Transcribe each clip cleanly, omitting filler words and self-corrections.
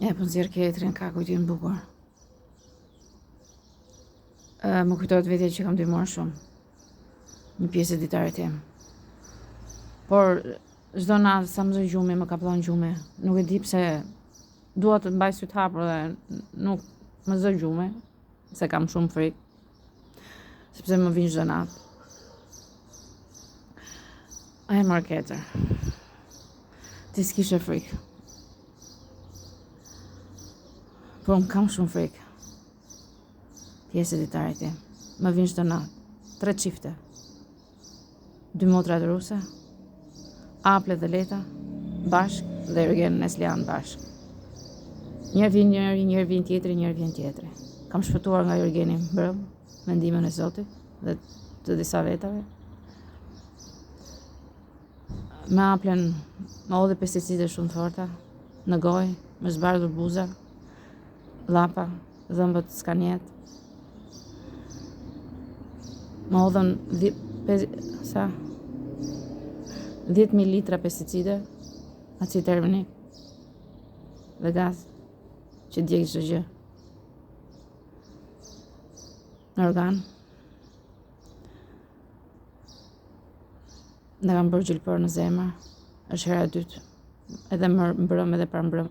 Po nxjerr ketrin, ka kujtim bukur. Më kujtohet vetja që kam ndihmuar shumë. Një pjesë e ditarit tim. Por çdo natë sa më zë gjumi më kapllon gjumi. Nuk e di pse dua të mbaj syt hapur dhe nuk më zë gjumi, se kam shumë frikë. Sepse më vjen çdo natë. Ai marr ketër. Ti s'kishe frikë. Por më kam shumë frikë. Pjesë e ditarit tim. Më vjen çdo natë. 3 çifte. 2 motra të ruse, Aple dhe Leta bashk dhe Jurgen Neslian bashk. Njëherë vjen njëri, njëherë vjen tjetri, njëherë vjen tjetri. Kam shpëtuar nga Jurgeni mbrëm, me ndihmën e Zotit dhe të disa vetave. Me Aplen më hodhi pesticide shumë të forta, në gojë, me zbardhur buza, llapa, dhëmbët s'kan jetë. Më hodhën 10.000 litra pesticide, acid terminik dhe gaz që djeg çdo gjë në organ. Në kam bërë gjilpër në zemër, është hera e dytë, edhe mbrëm edhe parmbrëm,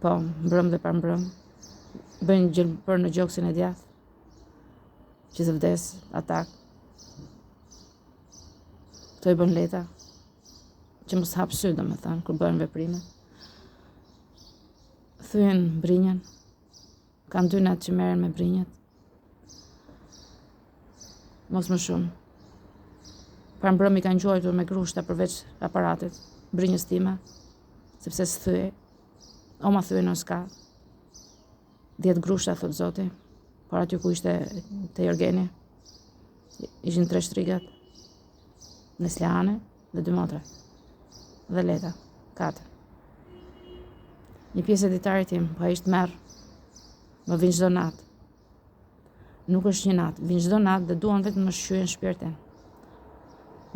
po, mbrëm dhe parmbrëm. Bëjnë gjilpër në gjoksin e djathtë, që të vdes, atak. Këto i bën Leta, që mos hap sy, domethënë, kur bëhen veprime. Thyen brinjën, kanë 2 natë që merren me brinjët. Mos më shumë. Parmbrëm i kanë gjuajtur me grushta përveç aparatit, brinjës time, sepse s'thyej. O ma thyen o s'ka. 10 grushta, thot Zoti, por aty ku ishte te Jurgeni, ishin 3 shtrigat, Nesliane dhe 2 motra, dhe Leta, 4. Një pjesë e ditarit tim, po ai ishte merr, më vjen çdo natë. Nuk është një natë, vjen çdo natë dhe duan vetëm më shqyen shpirtin.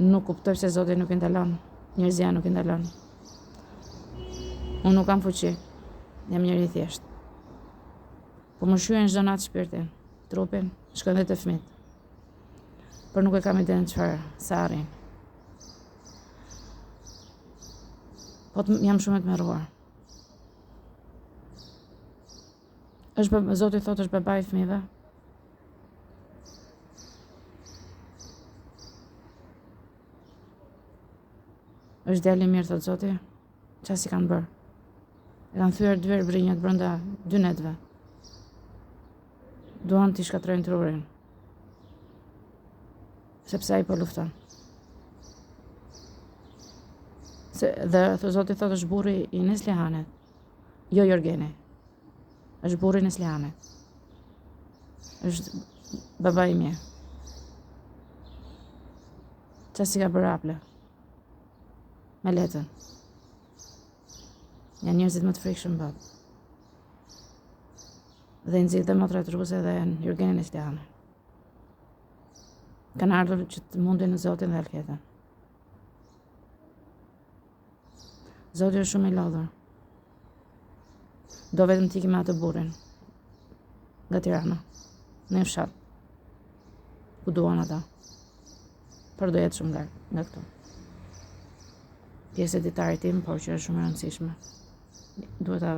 Nuk kuptoj se Zoti nuk i ndalon, njerëzia nuk i ndalon. Unë nuk kam fuqi, jam njeri i thjeshtë. Po më shqyen çdo natë shpirtin, trupin, shkojnë dhe të fëmijët. Por nuk e kam idenë çfarë, sa arrin. Po jam shumë e tmerruar. Zoti thotë është baba i fëmijëve. Është djalë i mirë, thotë Zoti. Çfarë si kanë bërë? E kanë thyer 2 herë brinjët brenda 2 netëve. Duan t'i shkatrojnë trurin. Sepse ai po lufton. Dhe Zoti thotë është burri i Neslihanit, jo Jurgeni. Është burri i Neslihanit. Është baba i mirë. Çfarë si ka bërë Aple? Me Letën. Janë njerëzit më të frikshëm botë. Dhe i nxjerr dhe motrat ruse dhe Jurgenin Neslianin. Kanë ardhur që të mundin në Zotin dhe Alketën. Zoti është shumë i lodhur. Do vetëm t'i ikim atë burrin nga Tirana, në një fshat, ku duan ata. Por do jetë shumë larg nga këtu. Pjesë e ditarit tim, por që është shumë e rëndësishme. Duhet ta